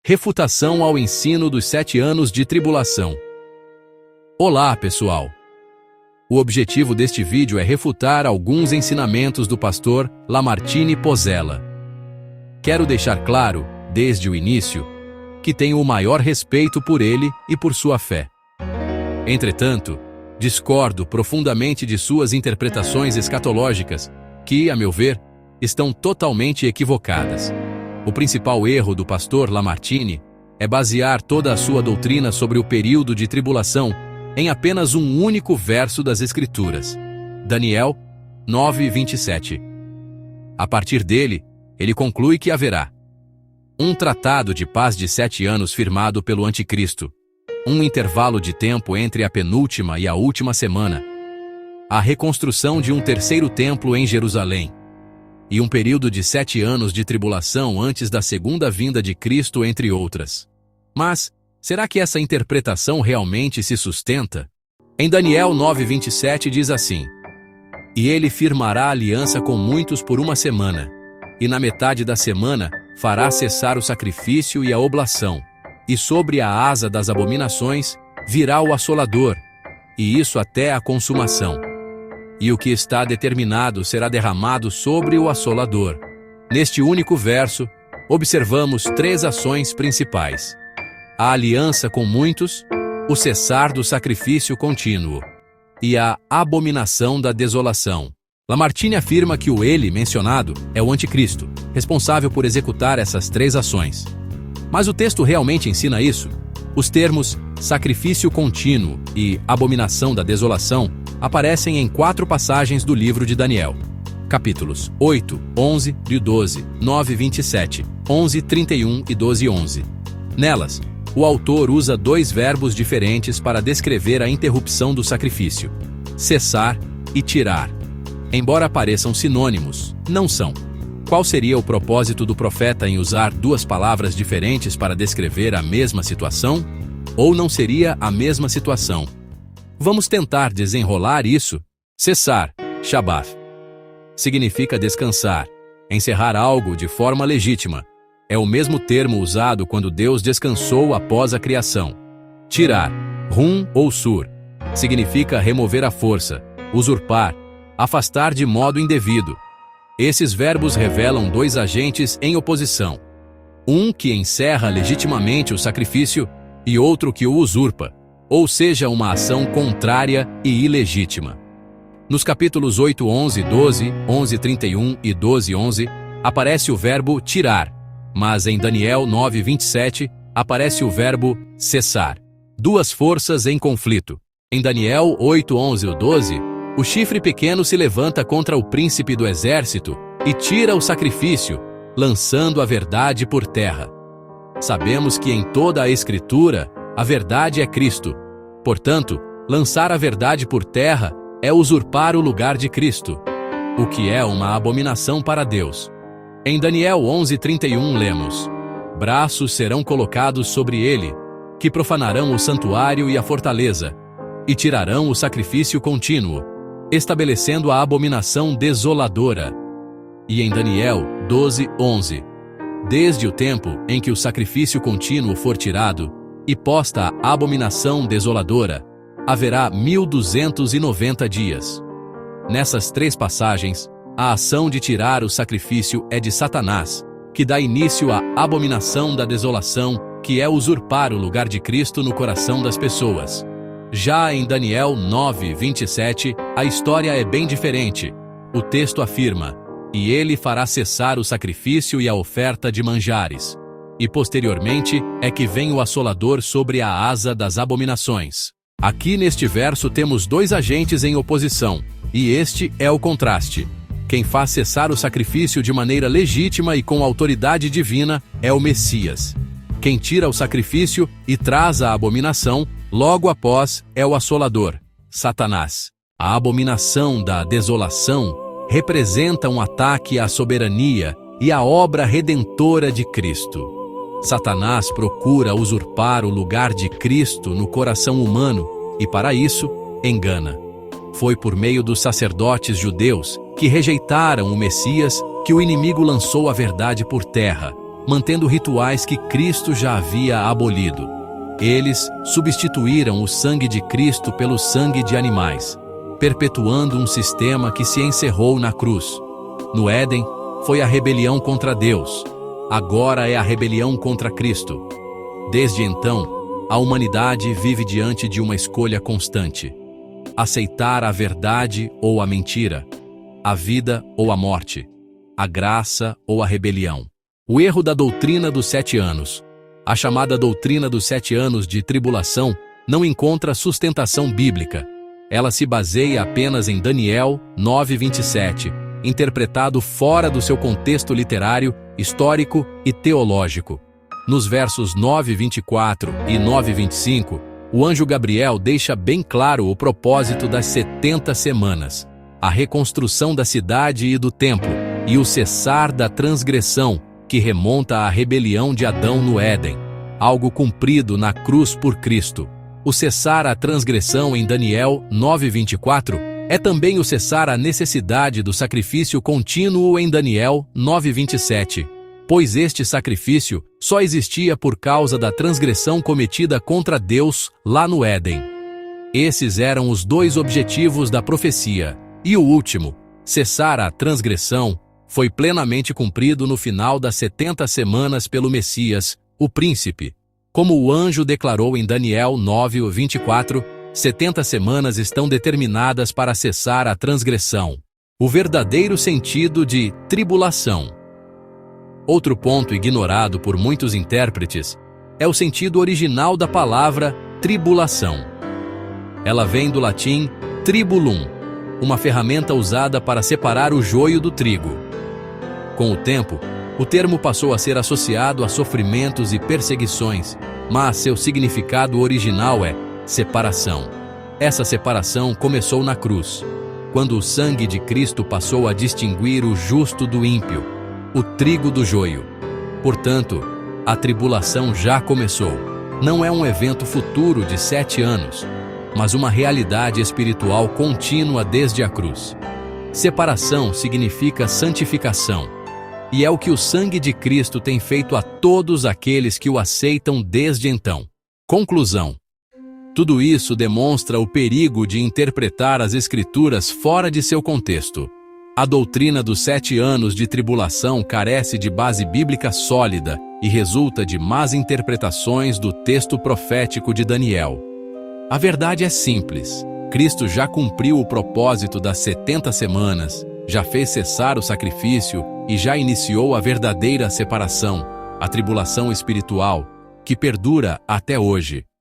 Refutação ao ensino dos 7 anos de tribulação. Olá, pessoal! O objetivo deste vídeo é refutar alguns ensinamentos do pastor Lamartine Pozzella. Quero deixar claro, desde o início, que tenho o maior respeito por ele e por sua fé. Entretanto, discordo profundamente de suas interpretações escatológicas, que, a meu ver, estão totalmente equivocadas. O principal erro do pastor Lamartine é basear toda a sua doutrina sobre o período de tribulação em apenas um único verso das Escrituras, Daniel 9:27. A partir dele, ele conclui que haverá um tratado de paz de 7 anos firmado pelo Anticristo, um intervalo de tempo entre a penúltima e a última semana, a reconstrução de um terceiro templo em Jerusalém, e um período de 7 anos de tribulação antes da segunda vinda de Cristo, entre outras. Mas, será que essa interpretação realmente se sustenta? Em Daniel 9:27 diz assim: "E ele firmará aliança com muitos por 1 semana, e na metade da semana fará cessar o sacrifício e a oblação, e sobre a asa das abominações virá o assolador, e isso até a consumação. E o que está determinado será derramado sobre o assolador." Neste único verso, observamos 3 ações principais: a aliança com muitos, o cessar do sacrifício contínuo e a abominação da desolação. Lamartine afirma que o ele mencionado é o anticristo, responsável por executar essas 3 ações. Mas o texto realmente ensina isso? Os termos sacrifício contínuo e abominação da desolação aparecem em 4 passagens do livro de Daniel. Capítulos 8, 11, 12, 9, 27, 11, 31 e 12, 11. Nelas, o autor usa 2 verbos diferentes para descrever a interrupção do sacrifício: cessar e tirar. Embora pareçam sinônimos, não são. Qual seria o propósito do profeta em usar 2 palavras diferentes para descrever a mesma situação? Ou não seria a mesma situação? Vamos tentar desenrolar isso. Cessar, Shabbat, significa descansar, encerrar algo de forma legítima. É o mesmo termo usado quando Deus descansou após a criação. Tirar, Rum ou Sur, significa remover a força, usurpar, afastar de modo indevido. Esses verbos revelam 2 agentes em oposição. Um que encerra legitimamente o sacrifício e outro que o usurpa, ou seja, uma ação contrária e ilegítima. Nos capítulos 8, 11, 12, 11, 31 e 12, 11, aparece o verbo tirar, mas em Daniel 9, 27, aparece o verbo cessar. 2 forças em conflito. Em Daniel 8, 11 e 12, o chifre pequeno se levanta contra o príncipe do exército e tira o sacrifício, lançando a verdade por terra. Sabemos que em toda a Escritura, a verdade é Cristo. Portanto, lançar a verdade por terra é usurpar o lugar de Cristo, o que é uma abominação para Deus. Em Daniel 11:31 lemos: "Braços serão colocados sobre ele, que profanarão o santuário e a fortaleza, e tirarão o sacrifício contínuo, estabelecendo a abominação desoladora." E em Daniel 12:11, "Desde o tempo em que o sacrifício contínuo for tirado, e posta a abominação desoladora, haverá 1290 dias. Nessas 3 passagens, a ação de tirar o sacrifício é de Satanás, que dá início à abominação da desolação, que é usurpar o lugar de Cristo no coração das pessoas. Já em Daniel 9:27, a história é bem diferente. O texto afirma: "E ele fará cessar o sacrifício e a oferta de manjares. E posteriormente é que vem o assolador sobre a asa das abominações." Aqui neste verso temos 2 agentes em oposição, e este é o contraste. Quem faz cessar o sacrifício de maneira legítima e com autoridade divina é o Messias. Quem tira o sacrifício e traz a abominação, logo após, é o assolador, Satanás. A abominação da desolação representa um ataque à soberania e à obra redentora de Cristo. Satanás procura usurpar o lugar de Cristo no coração humano e, para isso, engana. Foi por meio dos sacerdotes judeus que rejeitaram o Messias que o inimigo lançou a verdade por terra, mantendo rituais que Cristo já havia abolido. Eles substituíram o sangue de Cristo pelo sangue de animais, perpetuando um sistema que se encerrou na cruz. No Éden, foi a rebelião contra Deus. Agora é a rebelião contra Cristo. Desde então, a humanidade vive diante de uma escolha constante: aceitar a verdade ou a mentira, a vida ou a morte, a graça ou a rebelião. O erro da doutrina dos 7 anos. A chamada doutrina dos 7 anos de tribulação não encontra sustentação bíblica. Ela se baseia apenas em Daniel 9:27, interpretado fora do seu contexto literário, histórico e teológico. Nos versos 9:24 e 9:25, o anjo Gabriel deixa bem claro o propósito das 70 semanas: a reconstrução da cidade e do templo, e o cessar da transgressão, que remonta à rebelião de Adão no Éden, algo cumprido na cruz por Cristo. O cessar a transgressão em Daniel 9:24 é também o cessar a necessidade do sacrifício contínuo em Daniel 9:27, pois este sacrifício só existia por causa da transgressão cometida contra Deus lá no Éden. Esses eram os 2 objetivos da profecia, e o último, cessar a transgressão, foi plenamente cumprido no final das 70 semanas pelo Messias, o príncipe. Como o anjo declarou em Daniel 9:24, 70 semanas estão determinadas para cessar a transgressão. O verdadeiro sentido de tribulação. Outro ponto ignorado por muitos intérpretes é o sentido original da palavra tribulação. Ela vem do latim tribulum, uma ferramenta usada para separar o joio do trigo. Com o tempo, o termo passou a ser associado a sofrimentos e perseguições, mas seu significado original é separação. Essa separação começou na cruz, quando o sangue de Cristo passou a distinguir o justo do ímpio, o trigo do joio. Portanto, a tribulação já começou. Não é um evento futuro de 7 anos, mas uma realidade espiritual contínua desde a cruz. Separação significa santificação, e é o que o sangue de Cristo tem feito a todos aqueles que o aceitam desde então. Conclusão. Tudo isso demonstra o perigo de interpretar as Escrituras fora de seu contexto. A doutrina dos 7 anos de tribulação carece de base bíblica sólida e resulta de más interpretações do texto profético de Daniel. A verdade é simples: Cristo já cumpriu o propósito das 70 semanas, já fez cessar o sacrifício e já iniciou a verdadeira separação, a tribulação espiritual, que perdura até hoje.